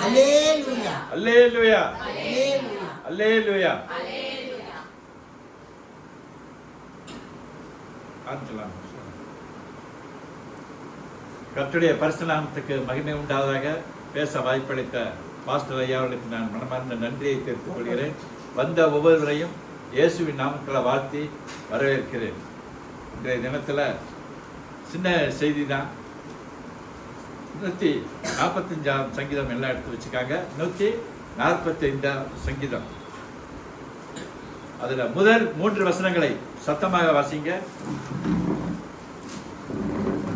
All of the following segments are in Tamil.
அல்லேலூயா அல்லேலூயா அல்லேலூயா அல்லேலூயா. கர்த்தருடைய பரிசுத்த நாமத்துக்கு மகிமை உண்டாவதாக. பேச வாய்ப்பளித்த பாஸ்டர் ஐயா அவர்களுக்கு நான் மனமார்ந்த நன்றியை தெரிவித்துக் கொள்கிறேன். வந்த ஒவ்வொருவரையும் இயேசுவின் நாமத்தில் வாழ்த்தி வரவேற்கிறேன். இன்றைய தினத்தில் சின்ன செய்தி தான். 145 சங்கீதம் எல்லாம் எடுத்து வச்சுக்காங்க. 145 சங்கீதம், அதுல முதல் 3 வசனங்களை சத்தமாக வாசிங்க.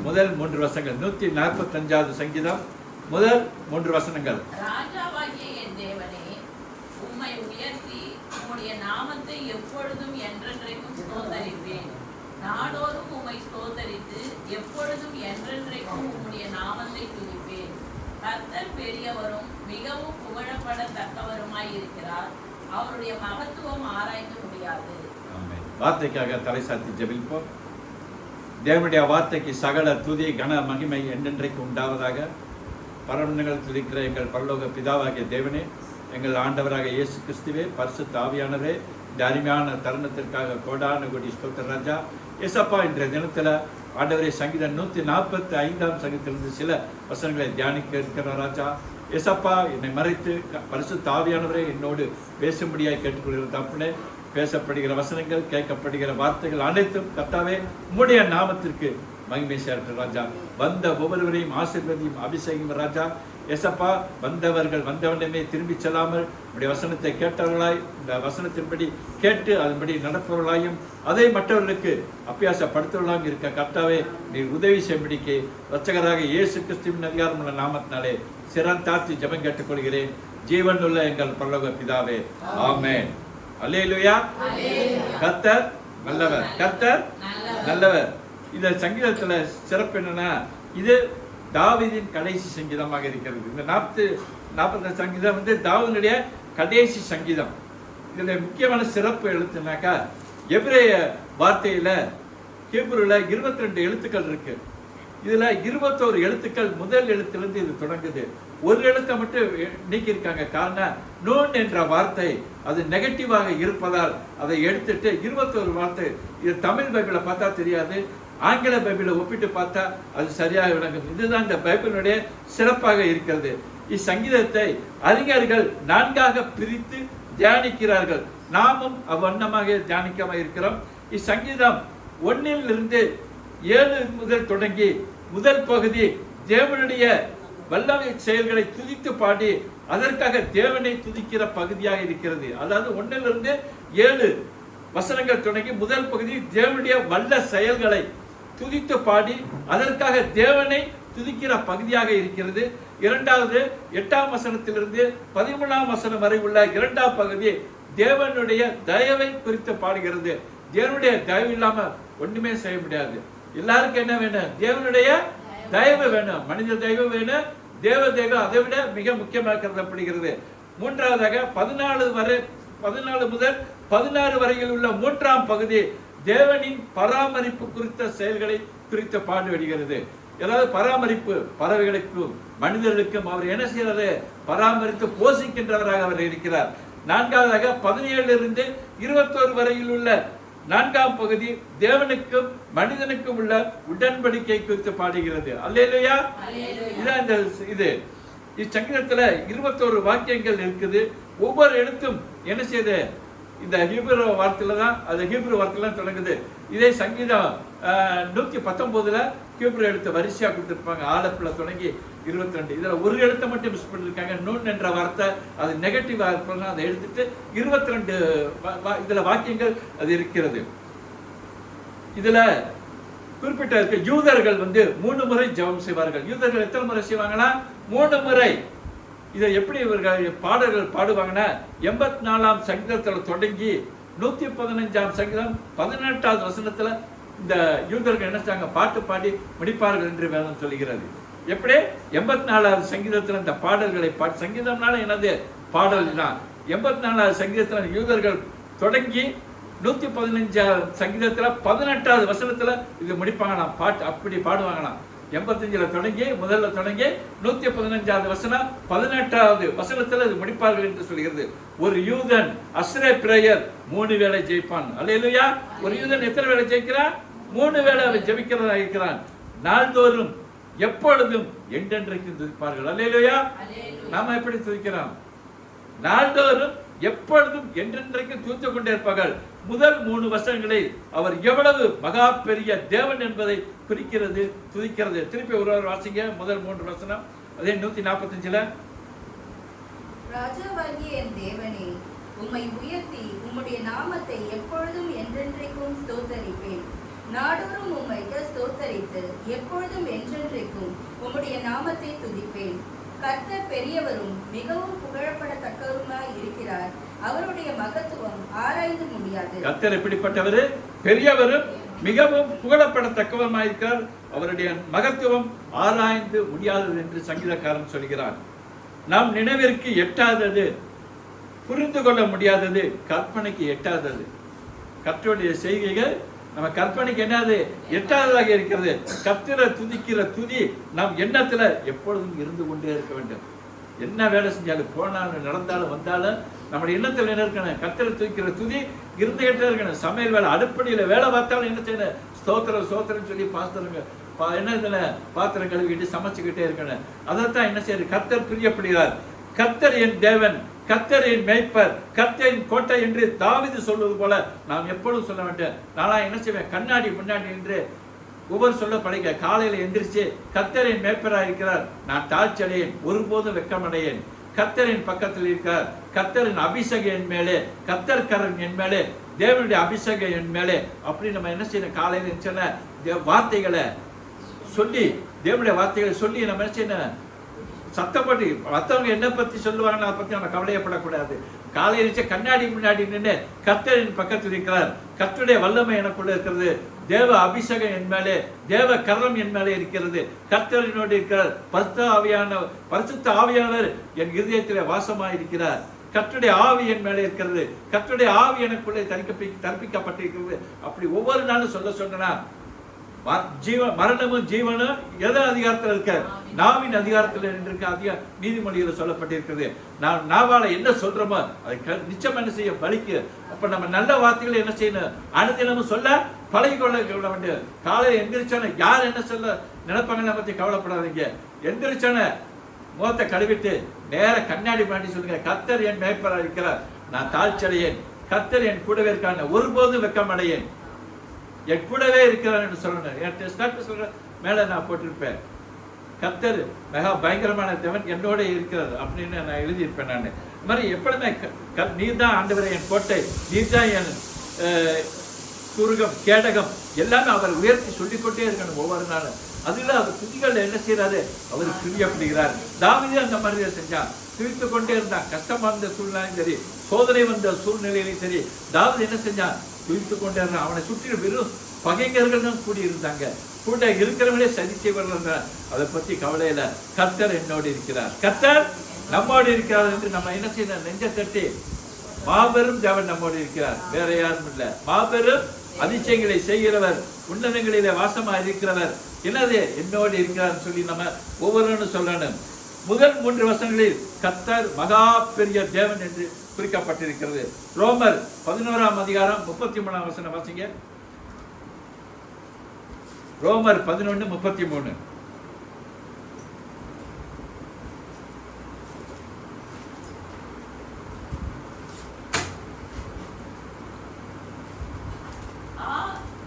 முதல் 3 வசனங்கள் 145 சங்கீதம் முதல் 3 வசனங்கள். ராஜாவாகிய என் தேவனே, உம்மை உயர்த்தி உம்முடைய நாமத்தை எப்பொழுதும் என்றென்றைக்கும் ஸ்தோத்தரிப்பேன். நாடோறும் உம்மை ஸ்தோத்தரித்து எப்பொழுதும் என்றென்றைக்கும் உம்முடைய நாமத்தை துதிப்பேன். கர்த்தர் பெரியவரும் மிகவும் புகழப்படத்தக்கவருமாய் இருக்கிறார். அவருடைய மகத்துவம் ஆராய்ந்து முடியாது. வார்த்தைக்காக தலை சாத்தி ஜெபிப்போம். தேவனுடைய வார்த்தைக்கு சகல துதி கன மகிமை என்றென்றைக்கு உண்டாவதாக. பரமண்டலத்தில் இருக்கிற எங்கள் பரலோக பிதாவாகிய தேவனே, எங்கள் ஆண்டவராக இயேசு கிறிஸ்துவே, பரிசுத்த ஆவியானவரே, இந்த அருமையான தருணத்திற்காக கோடான கோடி ஸ்தோத்திர ராஜா. ஏசப்பா, இன்றைய தினத்தில் ஆண்டவரே சங்கீதம் 145 சங்கீதத்திலிருந்து சில வசனங்களை தியானிக்க இருக்கிற ராஜா. ஏசப்பா, என்னை மறைத்து பரிசுத்த ஆவியானவரே என்னோடு பேசும்படியாய் கேட்டுக்கொள்கிற தப்புனே. பேசப்படுகிற வசனங்கள், கேட்கப்படுகிற வார்த்தைகள் அனைத்தும் கர்த்தாவே உம்முடைய நாமத்திற்கு மகிமை சேர்க்கிற ராஜா. வந்த ஒவ்வொருவரையும் ஆசீர்வதியும் அபிஷேகம் ராஜா. ஏசப்பா, வந்தவர்கள் வந்தவனமே திரும்பி செல்லாமல் உடைய வசனத்தை கேட்டவர்களாய், இந்த வசனத்தின்படி கேட்டு அதன்படி நடப்பவர்களாயும் அதை மற்றவர்களுக்கு அபியாசப்படுத்துவர்களாயும் இருக்க கர்த்தாவே நீர் உதவி செய்யும்படிக்கு இரட்சகராக இயேசு கிறிஸ்துவின் அதிகாரமுள்ள நாமத்தினாலே சிறந்தாழ்த்தி ஜெபம் கேட்டுக்கொள்கிறேன். ஜீவன் உள்ள எங்கள் பரலோக பிதாவே, ஆமென். அல்லேலூயா. கர்த்தர் நல்லவர், கர்த்தர் நல்லவர். இந்த சங்கீதத்துல சிறப்பு என்னன்னா, இது தாவீதின் கடைசி சங்கீதமாக இருக்கிறது. இந்த 40 சங்கீதம் தாவீதுடைய கடைசி சங்கீதம். இதுல முக்கியமான சிறப்பு எழுத்துனாக்கா, எபிரேய வார்த்தையில ஹீப்ருல 22 எழுத்துக்கள் இருக்கு. இதுல 21 எழுத்துக்கள் முதல் எழுத்திலிருந்து இது தொடங்குது. ஒரு எழுத்தை மட்டும் நீக்கியிருக்காங்க. காரணம், நூன் என்ற வார்த்தை அது நெகட்டிவாக இருப்பதால் அதை எடுத்துட்டு 21 வார்த்தை. இது தமிழ் பைபிளை பார்த்தா தெரியாது, ஆங்கில பைபிளை ஒப்பிட்டு பார்த்தா அது சரியாக விளங்கும். இதுதான் இந்த பைபிளுடைய சிறப்பாக இருக்கிறது. இச்சங்கீதத்தை அறிஞர்கள் 4ஆக பிரித்து தியானிக்கிறார்கள். நாமும் அவ்வண்ணமாக தியானிக்காம இருக்கிறோம். இச்சங்கீதம் 1 7 முதல் தொடங்கி முதல் பகுதி தேவனுடைய வல்லமை செயல்களை துதித்து பாடி அதற்காக தேவனை துதிக்கிற பகுதியாக இருக்கிறது. அதாவது 1 7 வசனங்கள் தொடங்கி முதல் பகுதி தேவனுடைய வல்ல செயல்களை துதித்து பாடி அதற்காக தேவனை துதிக்கிற பகுதியாக இருக்கிறது. இரண்டாவது 8ஆம் வசனத்திலிருந்து 13ஆம் வசனம் வரை உள்ள 2ஆம் பகுதி தேவனுடைய தயவை குறித்து பாடுகிறது. தேவனுடைய தயவு இல்லாம ஒண்ணுமே செய்ய முடியாது. எல்லாருக்கும் என்ன வேணும்? தேவனுடைய தயவு வேணும். மனித தயவு வேணும், தேவ தெய்வம் அதை விட மிக முக்கியமாக கருதப்படுகிறது. மூன்றாவதாக 14 முதல் 16 வரையில் உள்ள 3ஆம் பகுதி தேவனின் பராமரிப்பு குறித்த செயல்களை குறித்து பாடுபடுகிறது. ஏதாவது பராமரிப்பு, பறவைகளுக்கும் மனிதர்களுக்கும் அவர் என்ன செய்யறது? பராமரித்து போஷிக்கின்றவராக அவர் இருக்கிறார். நான்காவதாக 17 21 வரையில் உள்ள 4ஆம் பகுதி தேவனுக்கும் மனிதனுக்கும் உள்ள உடன்படிக்கை குறித்து பாடுகிறது. அல்லேலூயா. இதான் இது இச்சங்கீதத்துல 21 வாக்கியங்கள் இருக்குது. ஒவ்வொரு எழுத்தும் என்ன செய்யுது? இந்த ஹீப்ரு வார்த்தையில தான், அது ஹீப்ரு வார்த்தையில தொடங்குது. இதே சங்கீதம் 119 ஹீப்ரு எழுத்து வரிசையா கொடுத்துருப்பாங்க. ஆலப்புல தொடங்கி 22. இதுல ஒரு எழுத்தை மட்டும் மிஸ் பண்ணிருக்காங்க. நூன் என்ற வார்த்தை அது நெகட்டிவா இருப்பா, அதை எடுத்துட்டு 22 இதுல வாக்கியங்கள் அது இருக்கிறது. இதுல குறிப்பிட்ட யூதர்கள் 3 முறை ஜெபம் செய்வார்கள். யூதர்கள் எத்தனை முறை செய்வாங்கன்னா 3 முறை. இதை எப்படி இவர்கள் பாடல்கள் பாடுவாங்கன்னா, 84ஆம் சங்கீதத்தில் தொடங்கி 115ஆம் சங்கீதம் 18ஆவது வசனத்துல இந்த யூதர்கள் என்ன செய்வாங்க? பாட்டு பாடி முடிப்பார்கள் என்று வேதம் சொல்லுகிறது. எப்படி? 84ஆவது சங்கீதத்துல இந்த பாடல்களை சங்கீதம்னால என்னது? பாடல் தான். 84ஆவது சங்கீதத்துல யூதர்கள் தொடங்கி 115ஆவது சங்கீதத்துல 18ஆவது வசனத்துல இது முடிப்பாங்களாம். பாட்டு அப்படி பாடுவாங்களாம். 85 தொடங்கி முதல்ல தொடங்கி 115வது வசனம் 18வது வசனத்துல அது முடிப்பார்கள் என்று சொல்கிறது. ஒரு யூதன் அஸ்ரே பிரேயர் 3 வேளை ஜெயிப்பான். அல்லேலூயா. ஒரு யூதன் எத்தனை வேளை ஜெயிக்கிறான்? 3 வேளை அவன் ஜெபிக்கிறதா இருக்கிறான். நாள்தோறும் எப்பொழுதும் என்றென்றைக்கும் துதிப்பார்கள். அல்லேலூயா. நாம எப்படி துதிக்கிறோம்? நாள்தோறும் எப்பொழுதும் என்றென்றைக்கும் துதித்துக் கொண்டே இருப்பார்கள். முதல் 3 வசனங்களை அவர் எவ்வளவு மகா பெரிய தேவன் என்பதை குறிக்கிறது, துதிக்கிறது. திருப்பி ஒரு வாசிங்க. முதல் 3 வசனம் அதே 145ல. ராஜாவாகிய என் தேவனே, உம்மை உயர்த்தி உம்முடைய நாமத்தை எப்பொழுதும் என்றென்றைக்கும் ஸ்தோத்தரிப்பேன். நாடோறும் உம்மை ஸ்தோத்தரித்து எப்பொழுதும் என்றென்றைக்கும் உம்முடைய நாமத்தை துதிப்பேன். கர்த்தர் பெரியவரும் மிகவும் புகழப்படத்தக்கவருமாய் இருக்கிறார். அவருடைய மகத்துவம் ஆராய்ந்து முடியாது. கர்த்தர் எப்படிப்பட்டவர்? பெரியவரும் மிகவும் புகழப்படத்தக்கவருமாய் இருக்கிறார். அவருடைய மகத்துவம் ஆராய்ந்து முடியாதது என்று சங்கீதக்காரன் சொல்கிறார். நாம் நினைவிற்கு எட்டாதது, புரிந்து கொள்ள முடியாதது, கற்பனைக்கு எட்டாதது. கர்த்தருடைய செய்கைகள் நம்ம கற்பனைக்கு என்னது எட்டாவதாக இருக்கிறது. கர்த்தரை துதிக்கிற துதி நம் எண்ணத்துல எப்பொழுதும் இருந்து கொண்டே இருக்க வேண்டும். என்ன வேலை செஞ்சாலும், போனாலும், நடந்தாலும், வந்தாலும் நம்முடைய எண்ணத்துல என்ன இருக்கணும்? கர்த்தரை துதிக்கிற துதி இருந்துகிட்டே இருக்கணும். சமையல் வேலை, அடுப்படியில வேலை பார்த்தாலும் என்ன செய்யணும்? ஸ்தோத்திரம் ஸ்தோத்திரம் சொல்லி என்ன பாத்திரம் கழுவிட்டு சமைச்சுக்கிட்டே இருக்கணும். அதைத்தான் என்ன செய்யறது? கர்த்தர் பிரியப்படுகிறார். கர்த்தர் என் தேவன், கர்த்தர் என் மேய்ப்பர், கர்த்தரின் கோட்டை என்று தாவீது சொல்வது போல நாம் எப்பொழுதும் சொல்ல வேண்டும். நான் என்ன செய்வேன்? கண்ணாடி முன்னாடி என்று ஒவ்வொரு சொல்ல படைக்க காலையில எந்திரிச்சு கர்த்தர் என் மேய்ப்பராக இருக்கிறார், நான் தாழ்ச்சி அடையேன், ஒருபோதும் வெட்கமடையேன். கர்த்தரின் பக்கத்தில் இருக்கிறார், கர்த்தரின் அபிஷேகம் என் மேலே, கர்த்தர்கரன் என் மேலே, தேவனுடைய அபிஷேகம் என் மேலே. அப்படி நம்ம என்ன செய்யணும்? காலையில சொன்ன வார்த்தைகளை சொல்லி, தேவனுடைய வார்த்தைகளை சொல்லி நம்ம என்ன செய்யணும்? சத்தப்பட்டு மற்றவங்க என்ன பத்தி சொல்லுவாங்க அதை பத்தி நம்ம கவலையப்படக்கூடாது. காலையில கண்ணாடி முன்னாடி நின்று கர்த்தரின் பக்கத்தில் இருக்கிறார், கர்த்தருடைய வல்லமை எனக்குள்ள இருக்கிறது, தேவ அபிஷேகம் என் மேலே, தேவ கரம் என் மேலே இருக்கிறது, கர்த்தரினோடு இருக்கிறார், பரிசுத்த ஆவியானவர் என் இருதயத்திலே வாசமாக இருக்கிறார், கர்த்தருடைய ஆவி என் மேலே இருக்கிறது, கர்த்தருடைய ஆவி எனக்குள்ளே தரிப்பிக்கப்பட்டிருக்கிறது. அப்படி ஒவ்வொரு நாளும் சொன்னா மரணமும் ஜீவனும் எத அதிகாரத்தில் இருக்க? நாவின் அதிகாரத்தில் இருக்க. நீதிமொழியில் சொல்லப்பட்டிருக்கிறது. நான் நாவால என்ன சொல்றோமோ அதை நிச்சயம் என்ன செய்ய பலிக்கு. அப்ப நம்ம நல்ல வார்த்தைகளை என்ன செய்யணும்? அனுதினமும் சொல்ல பழகி கொள்ள வேண்டும். காலையில் எந்திரிச்சான யார் என்ன சொல்ல நினைப்பாங்க பத்தி கவலைப்படாதீங்க. எந்திரிச்சான முகத்தை கழுவிட்டு நேர கண்ணாடி மாட்டி சொல்லுங்க, கர்த்தர் என் மேய்ப்பராக இருக்கிறார், நான் தாழ்ச்சடையேன், கர்த்தர் என் கூடவே இருக்கான, ஒருபோதும் வெட்கமடையேன், என் கூடவே இருக்கிறார் என்று சொல்லணும். என் சொல்ற மேல நான் போட்டிருப்பேன், கர்த்தர் மிக பயங்கரமான தேவன் என்னோட இருக்கிறது அப்படின்னு நான் எழுதியிருப்பேன். நான் இது மாதிரி எப்பொழுதுமே நீர் தான் ஆண்டவரை என் கோட்டை, நீர் தான் என் துருகம் கேடகம் எல்லாமே அவர் உயர்த்தி சொல்லிக்கொண்டே இருக்கணும் ஒவ்வொரு நாளும். அதுல அவர் துதிகள் என்ன செய்யறாரு? அவர் பிரியப்படுகிறார். தாவீது அந்த மாதிரி செஞ்சான், துதித்து கொண்டே இருந்தான். கஷ்டமா இருந்த சூழ்நிலையும் சரி, சோதனை வந்த சூழ்நிலையிலும் சரி, தாவீது என்ன செஞ்சான்? துதித்து கொண்டே இருந்தான். அவனை சுற்றி வெறும் பகைஞர்கள் தான் கூடி இருந்தாங்க, கூட இருக்கிறவங்களே சதிச்சவர்கள். அதை பத்தி கவலையில கர்த்தர் என்னோடு இருக்கிறார், கர்த்தர் நம்மோடு இருக்கிறார் என்று நம்ம என்ன செய்யணும்? நெஞ்ச தட்டி மாபெரும் தேவன் நம்மோடு இருக்கிறார், வேற யாரும் இல்லை. மாபெரும் அதிசயங்களை செய்கிறவர், உன்னதங்களிலே வாசமா இருக்கிறவர் என்னது? என்னோடு இருக்கிறார் சொல்லி நம்ம ஒவ்வொருவரும் சொல்லணும். முதல் 3 வசனங்களில் கர்த்தர் மகா பெரிய தேவன் என்று குறிக்கப்பட்டிருக்கிறது. ரோமர் 11ஆம் அதிகாரம் 33ஆம் வசனம் வாசிங்க. ரோமர் 11:33.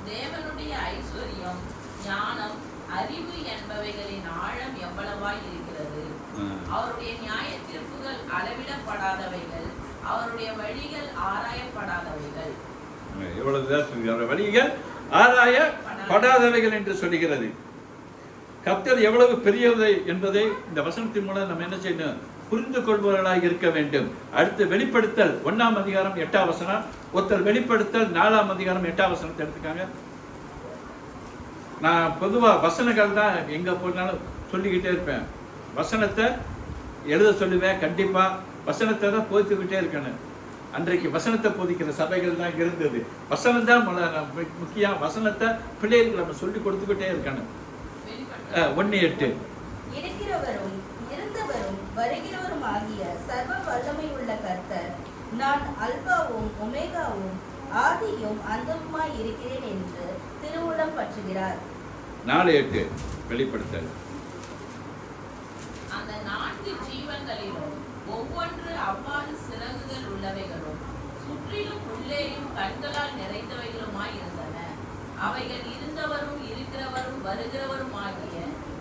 தேவனுடைய ஐஸ்வர்யம், ஞானம், அறிவு என்பவைகளின் ஆழம் எவ்வளவாய் இருக்கிறது. அவருடைய நியாய தீர்ப்புகள் அளவிடப்படாதவைகள், அவருடைய வழிகள் ஆராயப்படாதவைகள். எவ்வளவு வழிகள் ஆராயப்படாதவைகள் என்று சொல்லுகிறது. கர்த்தர் எவ்வளவு பெரியவை என்பதை இந்த வசனத்தின் மூலம் நம்ம என்ன செய்யணும்? புரிந்து கொள்பவர்களாக இருக்க வேண்டும். அடுத்து வெளிப்படுத்தல் 1ஆம் அதிகாரம் 8ஆம் வசனம். ஒருத்தர் வெளிப்படுத்தல் 4ஆம் அதிகாரம் 8ஆம் வசனத்தை எடுத்துக்காங்க. நான் பொதுவா வசனங்கள் தான் எங்க போனாலும் சொல்லிக்கிட்டே இருப்பேன். வசனத்தை எழுத சொல்லுவேன். கண்டிப்பா வசனத்தை தான் போதித்துக்கிட்டே இருக்கணும். அன்றைக்கு வசனத்தை போதிக்கிற சபைகள் தான் இருந்தது. வசனம் தான் முக்கியம். வசனத்தை பிள்ளைகளுக்கு நம்ம சொல்லி கொடுத்துக்கிட்டே இருக்கணும். 1:8. இருக்கிறவரும் இருந்தவரும் வருகிறவரும் ஆகிய சர்வ வல்லமை உள்ள கர்த்தர், நான் அல்பாவும் ஒமேகாவும் ஆதியும் அந்தமுமாய் இருக்கிறேன் என்று திருவுளம் பற்றுகிறார். 4:8 வெளிப்படுத்தல். அந்த 4 ஜீவன்களிலும் ஒவ்வொன்று அவ்வாறு சிறகுகள் உள்ளவைகளும் சுற்றிலும் உள்ளேயும் கண்களால் நிறைந்தவைகளுமாய் இருந்தன. அவைகள் இருந்தவரும் இருக்கிறவரும் வருகிறவரும் ஆகிய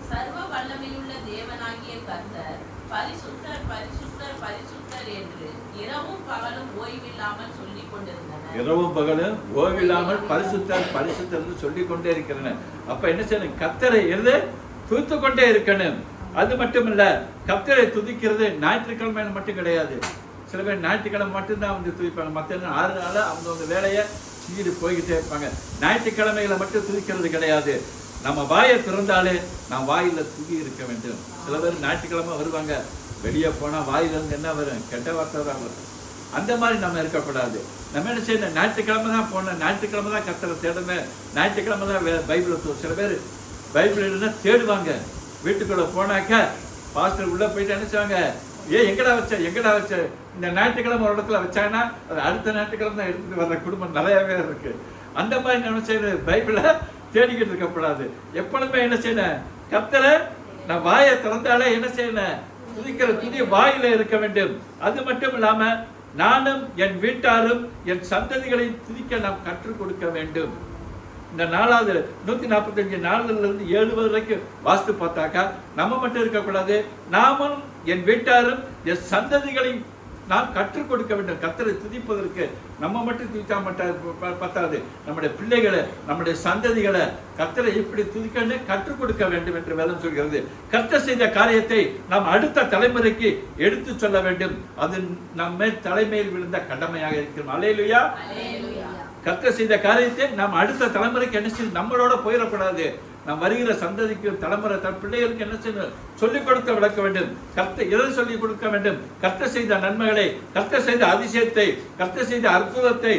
சர்வ வல்லமையுள்ள தேவனாகிய கர்த்தர் பரிசுத்தர் பரிசுத்தர் பரிசுத்தர் என்று இரவும் பகலும் ஓய்வில்லாமல் சொல்லிக் கொண்டிருந்தன. இரவும் பகலும் ஓய்வில்லாமல் பரிசுத்தர் பரிசுத்தர் என்று சொல்லிக் கொண்டே இருக்கிறன. அப்ப என்ன செய்யணும்? கர்த்தரை எழுது துதித்து கொண்டே இருக்கணும். அது மட்டும் இல்ல, கர்த்தரை துதிக்கிறது ஞாயிற்றுக்கிழமை மட்டும் கிடையாது. சில பேர் ஞாயிற்றுக்கிழமை மட்டும்தான் வந்து துதிப்பாங்க. மற்ற 6 நாள் அவங்க வேலையை செஞ்சுட்டு போய்கிட்டே இருப்பாங்க. ஞாயிற்றுக்கிழமைகளை மட்டும் துதிக்கிறது கிடையாது. நம்ம வாயை திறந்தாலே நாம் வாயில துதி இருக்க வேண்டும். சில பேர் ஞாயிற்றுக்கிழமை வருவாங்க, வெளியே போனா வாயிலிருந்து என்ன வரும்? கெட்ட வார்த்தை தான் வரும். அந்த மாதிரி நம்ம இருக்கக்கூடாது. நம்ம என்ன செய்யணும்? ஞாயிற்றுக்கிழமை தான் போனோம், ஞாயிற்றுக்கிழமை தான் கர்த்தரை தேடணும், ஞாயிற்றுக்கிழமை தான் பைபிளை. சில பேர் பைபிள் இல்லைன்னா தேடுவாங்க. வீட்டுக்குள்ள போனாக்க பாஸ்டர் உள்ள போயிட்டு என்ன செய்வாங்க? எங்கடா வச்ச இந்த ஞாயிற்றுக்கிழமை ஒரு இடத்துல வச்சாங்கன்னா அது அடுத்த ஞாயிற்றுக்கிழமை தான் எடுத்துட்டு வர்ற குடும்பம் நிறையவே இருக்கு. அந்த மாதிரி நம்ம செய்யணும், பைபிளை தேடிக்கிட்டு இருக்கக்கூடாது. எப்பொழுதுமே என்ன செய்யணும்? கர்த்தரை நான் வாயை திறந்தாலே என்ன செய்யணும்? துதிக்கிற துதி வாயில இருக்க வேண்டும். அது மட்டும் இல்லாம நானும் என் வீட்டாரும் என் சந்ததிகளை துதிக்க நாம் கற்றுக் கொடுக்க வேண்டும். இந்த 4வது 145 நாளிலிருந்து 7 வரைக்கும் வாஸ்து பார்த்தாக்கா நம்ம மட்டும் இருக்கக்கூடாது, நாமும் என் வீட்டாரும் என் சந்ததிகளை நாம் கற்றுக் கொடுக்க வேண்டும். கர்த்தரை துதிப்பதற்கு நம்ம மட்டும் துதித்தா பத்தாது, நம்முடைய பிள்ளைகளை நம்முடைய சந்ததிகளை கர்த்தரை எப்படி துதிக்கணும் கற்றுக் கொடுக்க வேண்டும் என்று வேதம் சொல்கிறது. கர்த்தர் செய்த காரியத்தை நாம் அடுத்த தலைமுறைக்கு எடுத்து சொல்ல வேண்டும். அது நம்ம தலைமையில் விழுந்த கடமையாக இருக்கிறோம். அல்லேலூயா. கர்த்தர் செய்த காரியத்தை நாம் அடுத்த தலைமுறைக்கு என்ன செய்யணும்? நம்மளோட போயிடக்கூடாது. நாம் வருகிற சந்ததிக்கு தலைமுறை பிள்ளைகளுக்கு என்ன செய்யணும்? சொல்லிக் கொடுக்க விளக்க வேண்டும். கர்த்தர் எதை சொல்லிக் கொடுக்க வேண்டும்? கர்த்தர் செய்த நன்மைகளை, கர்த்தர் செய்த அதிசயத்தை, கர்த்தர் செய்த அற்புதத்தை,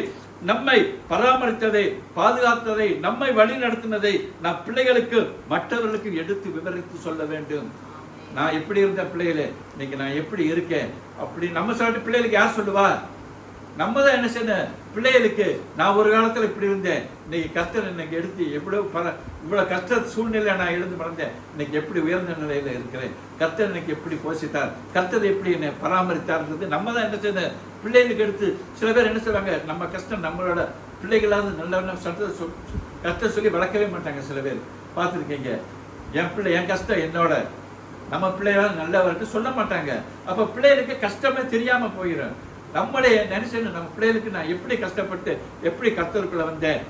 நம்மை பராமரித்ததை, பாதுகாத்ததை, நம்மை வழி நடத்தினதை நாம் பிள்ளைகளுக்கு மற்றவர்களுக்கு எடுத்து விவரித்து சொல்ல வேண்டும். நான் எப்படி இருந்த பிள்ளைகளே, இன்னைக்கு நான் எப்படி இருக்கேன் அப்படி நம்ம சொல்லிட்டு பிள்ளைகளுக்கு யார் சொல்லுவா? நம்ம தான் என்ன செய்யணும்? பிள்ளைகளுக்கு நான் ஒரு காலத்துல இப்படி இருந்தேன், இன்னைக்கு கர்த்தர் இன்னைக்கு எடுத்து இவ்வளவு கஷ்ட சூழ்நிலை நான் எழுந்து மறந்தேன், இன்னைக்கு எப்படி உயர்ந்த நிலையில இருக்கிறேன், கர்த்தர் இன்னைக்கு எப்படி போஷித்தார், கர்த்தர் எப்படி என்னை பராமரித்தார்ன்றது நம்ம தான் என்ன செய்யணும்? பிள்ளைகளுக்கு எடுத்து. சில பேர் என்ன சொல்றாங்க? நம்ம கஷ்டம் நம்மளோட பிள்ளைகளாவது நல்ல கஷ்டம் சொல்லி வளர்க்கவே மாட்டாங்க. சில பேர் பார்த்துருக்கீங்க, என் கஷ்டம் என்னோட, நம்ம பிள்ளைகளாவது நல்லவருக்கு சொல்ல மாட்டாங்க. அப்ப பிள்ளைகளுக்கு கஷ்டமே தெரியாம போயிடும். நம்மளே நினைச்சேன்னு நம்ம பிள்ளைகளுக்கு நான் எப்படி கஷ்டப்பட்டு எப்படி கர்த்தருக்குள்ள வந்தேன்,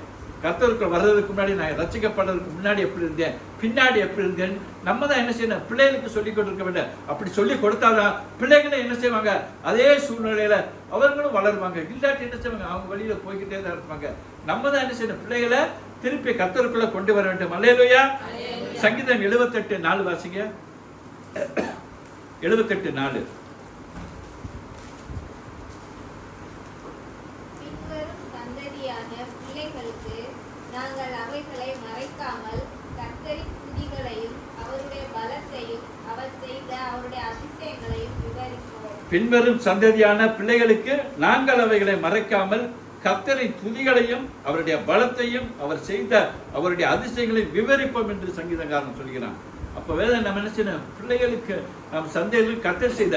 கர்த்தருக்குள்ள வர்றதுக்கு முன்னாடி நான் ரசிக்கப்படுறதுக்கு முன்னாடி எப்படி இருந்தேன், பின்னாடி எப்படி இருந்தேன், நம்ம தான் என்ன செய்யணும்? பிள்ளைகளுக்கு சொல்லிக் கொடுக்க வேண்டும். அப்படி சொல்லி கொடுத்தாதான் பிள்ளைகளும் என்ன செய்வாங்க? அதே சூழ்நிலையில அவர்களும் வளருவாங்க. இல்லாட்டி என்ன செய்வாங்க? அவங்க வழியில போய்கிட்டே தான் இருப்பாங்க. நம்ம தான் என்ன செய்யணும்? பிள்ளைகளை திருப்பி கர்த்தருக்குள்ள கொண்டு வர வேண்டும். அல்லேலூயா. சங்கீதம் 78:4 வாசிங்க. 78:4. நாங்கள் அவைகளை மறைக்காமல் கர்த்தரின் துதிகளையும் அவருடைய பலத்தையும் அவர் செய்த அவருடைய அதிசயங்களையும் விவரிப்போம். பின்வரும் சந்ததியான பிள்ளைகளுக்கு நாங்கள் அவைகளை மறைக்காமல் கர்த்தரின் துதிகளையும் அவருடைய பலத்தையும் அவர் செய்த அவருடைய அதிசயங்களையும் விவரிப்போம் என்று சங்கீதக்காரன் சொல்கிறான். அப்ப வேத நம்ம என்ன செய்யணும்? பிள்ளைகளுக்கு நம்ம சந்ததிகளுக்கு கர்த்தர் செய்த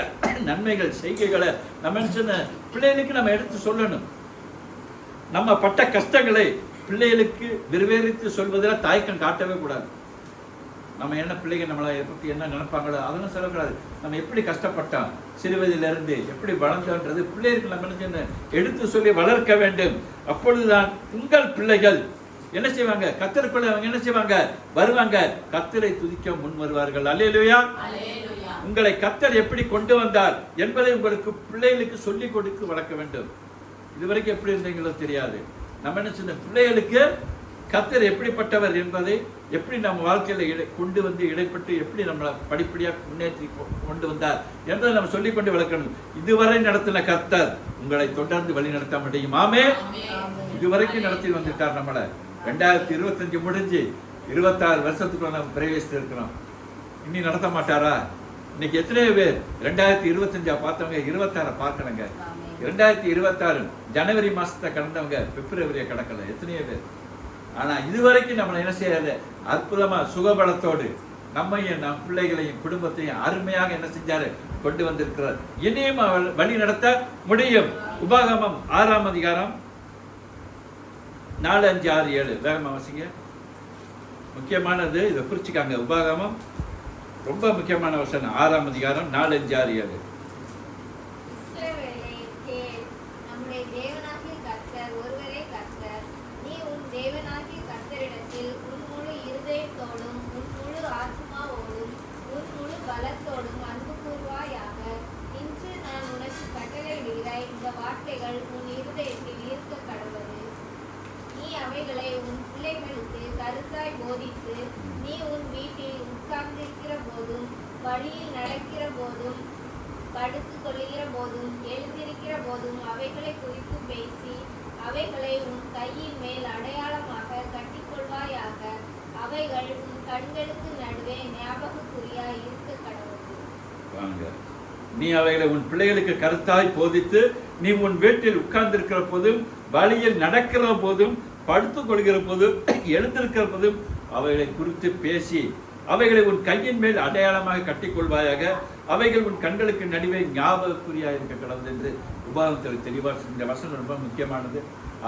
நன்மைகள் செய்கைகளை நம்ம என்ன செய்யணும்? பிள்ளைகளுக்கு நம்ம எடுத்து சொல்லணும். நம்ம பட்ட கஷ்டங்களை பிள்ளைகளுக்கு விவரித்து சொல்வதில் தயக்கம் காட்டவே கூடாது. நம்ம என்ன பிள்ளைங்க நம்மளை பற்றி என்ன நினைப்பாங்களோ அதெல்லாம் சொல்லக்கூடாது. நம்ம எப்படி கஷ்டப்பட்டோம், சிறுவதிலிருந்து எப்படி வளர்ந்தோன்றது பிள்ளைகளுக்கு நம்ம என்ன எடுத்து சொல்லி வளர்க்க வேண்டும். அப்பொழுதுதான் உங்கள் பிள்ளைகள் என்ன செய்வாங்க? கர்த்தருக்குள்ள அவங்க என்ன செய்வாங்க? வருவாங்க, கர்த்தரை துதிக்க முன் வருவார்கள். அல்லேலூயா. உங்களை கர்த்தர் எப்படி கொண்டு வந்தார் என்பதை உங்களுக்கு பிள்ளைகளுக்கு சொல்லிக் கொடுத்து வளர்க்க வேண்டும். இதுவரைக்கும் எப்படி இருந்தீங்களோ தெரியாது. நம்ம என்ன சொன்ன பிள்ளைகளுக்கு கர்த்தர் எப்படிப்பட்டவர் என்பதை, எப்படி நம்ம வாழ்க்கையில கொண்டு வந்து இடைப்பட்டு எப்படி நம்மளை படிப்படியாக முன்னேற்றி கொண்டு வந்தார் என்பதை நம்ம சொல்லிக் கொண்டு வளர்க்கணும். இதுவரை நடத்தின கர்த்தர் உங்களை தொடர்ந்து வழி நடத்த முடியும். ஆமே. இதுவரைக்கும் நடத்தி வந்துட்டார் நம்மளை. 2025 முடிஞ்சு 26 வருஷத்துக்குள்ள நம்ம பிரவேசித்து இருக்கிறோம். இன்னி நடத்த மாட்டாரா? இன்னைக்கு எத்தனையோ பேர் 2025 பார்த்தவங்க 26 பார்க்கணுங்க. 2026 ஜனவரி மாசத்தை கடந்தவங்க பிப்ரவரியை கடக்கல எத்தனையோ பேர். ஆனா இதுவரைக்கும் நம்மளை என்ன செய்யாது, அற்புதமா சுகபலத்தோடு நம்மையும் நம் பிள்ளைகளையும் குடும்பத்தையும் அருமையாக என்ன செஞ்சாரு, கொண்டு வந்திருக்கிறார். இனியும் வழி நடத்த முடியும். உபாகமம் 6ஆம் அதிகாரம் 4, 5, 6, 7 வேகமா வாசிங்க. முக்கியமானது, இதை குறிச்சுக்காங்க. உபாகமம் ரொம்ப முக்கியமான வசனம். 6ஆம் அதிகாரம் 4, 5, 6, 7. இஸ்ரவேலே கேள், நம்முடைய தேவனாகிய கர்த்தர் ஒருவரே கர்த்தர். நீ உன் தேவனாகிய கர்த்தரிடத்தில் உன் முழு இருதயத்தோடும் உன் முழு ஆத்மாவோடும் உன் முழு பலத்தோடும் அன்பு கூர்வாயாக. இன்று நான் உனக்கு கட்டளையிடுகிற இந்த வார்த்தைகள் உன் இருதயத்தில் இருக்க கடவுது. நீ அவைகளை உன் பிள்ளைகளுக்கு கருத்தாய் போதித்து, நீ உன் வீட்டில் உட்கார்ந்திருக்கிற போதும், வழியில் நடக்கிற போதும், படுத்துக் கொள்ளுகிற போதும், எழுந்திருக்கிற போதும் அவைகளை குறித்து பேசி, அவைகளை உன் கையின் மேல் அடையாளமாக கட்டிக்கொள்வாயாக. அவைகள் உன் கண்களுக்கு நடுவே ஞாபகக்குறியாய் இருக்க கடவுள். நீ அவைகளை உன் பிள்ளைகளுக்கு கருத்தாய் போதித்து, நீ உன் வீட்டில் உட்கார்ந்திருக்கிற போதும், வழியில் நடக்கிற போதும், படுத்துக் கொள்கிற போதும், எழுந்திருக்கிற போதும் அவைகளை குறித்து பேசி, அவைகளை உன் கையின் மேல் அடையாளமாக கட்டிக்கொள்வாயாக. அவைகள் உன் கண்களுக்கு நடுவே ஞாபகக்குறியாக இருக்க கடவுள் என்று உபாகமத்தில் தெளிவாக. இந்த வசனம் ரொம்ப முக்கியமானது.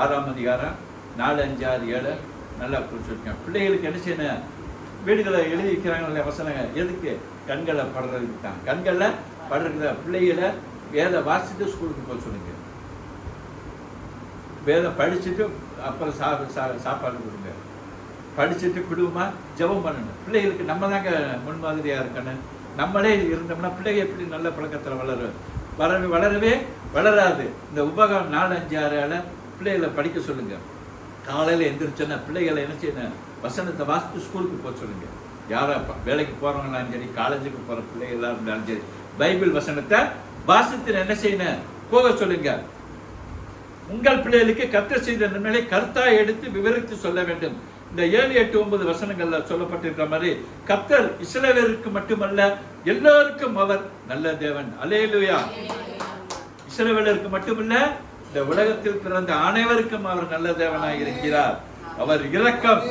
6ஆம் அதிகாரம் 4, 5, 6, 7 நல்லா குறிச்சிருக்கேன். பிள்ளைகளுக்கு என்ன செய்யணும், வீடுகளை எழுதி வைக்கிறாங்க வசனங்க. எதுக்கு? கண்களை படுறதுக்கு தான். கண்களில் படுறதுக்கு பிள்ளைகளை வேத வாசிட்டு ஸ்கூலுக்கு போக சொல்லுங்க. வேதம் படிச்சுட்டு அப்புறம் சாப்பாடு கொடுங்க. படிச்சுட்டு குடும்பமா ஜெபம் பண்ணணும். பிள்ளைகளுக்கு நம்ம தாங்க முன்மாதிரியா இருக்கணும். நம்மளே இருந்தோம்னா பிள்ளைங்க எப்படி நல்ல பழக்கத்தில் வளரவே வளராது. இந்த உபகாரம் 4, 5, 6 பிள்ளைகளை படிக்க சொல்லுங்க. காலையில் எந்திரிச்சோன்னா பிள்ளைகளை என்ன செய்யணும், வசனத்தை வாசித்து ஸ்கூலுக்கு போக சொல்லுங்க. யாரா வேலைக்கு போறவங்களாலும் சரி, காலேஜுக்கு போற பிள்ளைகளா இருந்தாலும் சரி, பைபிள் வசனத்தை வாசித்து என்ன செய்யணும், போக சொல்லுங்க. உங்கள் பிள்ளைகளுக்கு கர்த்தர் செய்த நன்மைகளை கர்த்தாய் எடுத்து விவரித்து சொல்ல வேண்டும். இந்த 7, 8, 9 வசனங்கள்ல சொல்லப்பட்டிருக்கிற மாதிரி கர்த்தர் இஸ்ரவேலுக்கு மட்டுமல்ல எல்லாருக்கும் அவர் நல்ல தேவன். அல்லேலூயா. இஸ்ரவேலருக்கு மட்டுமல்ல இந்த உலகத்தில் பிறந்த அனைவருக்கும் அவர் நல்ல தேவனாய் இருக்கிறார். அவர் இரக்கம்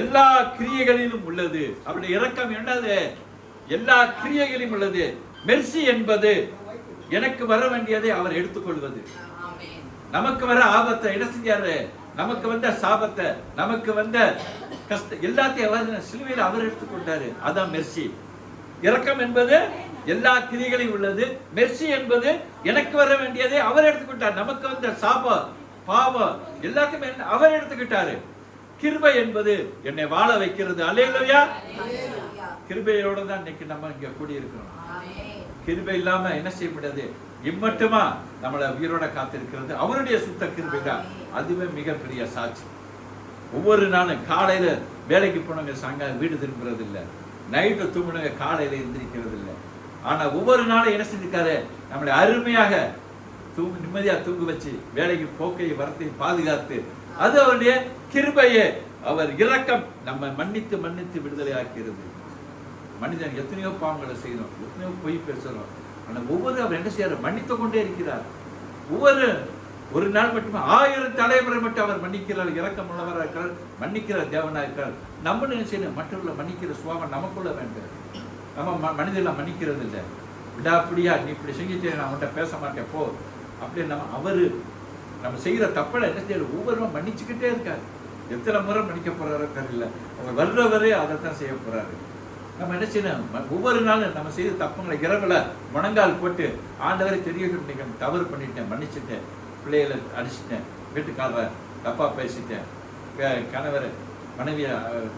எல்லா கிரியைகளிலும் உள்ளது. அவருடைய இரக்கம் என்னது? எல்லா கிரியைகளிலும் உள்ளது. மெர்சி என்பது எனக்கு வர வேண்டியதை அவர் எடுத்துக்கொள்வது. நமக்கு வர ஆபத்தை என்ன செஞ்சாரு, நமக்கு வந்த சாபத்தை, நமக்கு வந்த கஷ்டம் எல்லாத்தையும் அவர் சிலுவையில் அவர் எடுத்துக்கொண்டாரு. அதான் மெர்சி. இரக்கம் என்பது எல்லா கிரிகளையும் உள்ளது. மெர்சி என்பது எனக்கு வர வேண்டியதை அவர் எடுத்துக்கிட்டார். நமக்கு வந்த சாபம் பாவம் எல்லாத்தையுமே அவர் எடுத்துக்கிட்டாரு. கிருபை என்பது என்னை வாழ வைக்கிறது. அல்லேலூயா. கிருபையோட தான் இன்னைக்கு நம்ம இங்க கூடி இருக்கிறோம். கிருபை இல்லாம என்ன செய்ய முடியாது. இம்மட்டுமா நம்மளை உயிரோட காத்திருக்கிறது அவருடைய சுத்த கிருபை தான். அதுவே மிகப்பெரிய சாட்சி. ஒவ்வொரு நாளும் காலையில வேலைக்கு போனவங்க சாயங்காலம் வீடு திரும்புறது இல்லை, நைட்டு தூங்கினவங்க காலையில எந்திரிக்கிறது இல்லை. ஆனா ஒவ்வொரு நாளும் என்ன செஞ்சிருக்காரு, நம்மளை அருமையாக நிம்மதியா தூங்க வச்சு வேலைக்கு போக்கை வரத்தை பாதுகாத்து, அது அவருடைய கிருபையே. அவர் இரக்கம் நம்ம மன்னித்து மன்னித்து விடுதலை ஆக்கிறது. மனிதன் எத்தனையோ பாவங்களை செய்யறோம், எத்தனையோ பொய் பேசுறோம். ஆனா ஒவ்வொரு அவர் என்ன செய்யறார், மன்னித்து கொண்டே இருக்கிறார். ஒரு நாள் மட்டுமே 1000 தலைமுறை மட்டும் அவர் மன்னிக்கிறார். இரக்கம் உள்ளவராக இருக்கிறார், மன்னிக்கிற தேவனாக இருக்கிறார். நம்ம என்ன செய்யணும், மற்றவர்களை மன்னிக்கிற சுவாமம் நமக்குள்ள வேண்டும். நம்ம மனிதர்களை மன்னிக்கிறது இல்லை. விடாப்படியா நீ இப்படி செஞ்சுட்டு நான் அவன்கிட்ட பேச மாட்டேன் போ அப்படின்னு நம்ம செய்யற தப்பலை என்ன செய்யறது, ஒவ்வொருவரும் மன்னிச்சுக்கிட்டே இருக்காரு. எத்தனை முறை மன்னிக்க போறாரோ தெரியல. அவர் வர்றவரே அதைத்தான் செய்ய போறாரு. நம்ம என்ன செய்யணும், ஒவ்வொரு நாளும் நம்ம செய்த தப்புங்களை இரவுல முழங்கால் போட்டு ஆண்டவரை தெரிய தவறு பண்ணிட்டேன், மன்னிச்சுட்டேன், பிள்ளைகளை அடிச்சுட்டேன், வீட்டுக்காரரை தப்பா பேசிட்டேன், கணவரை மனைவியை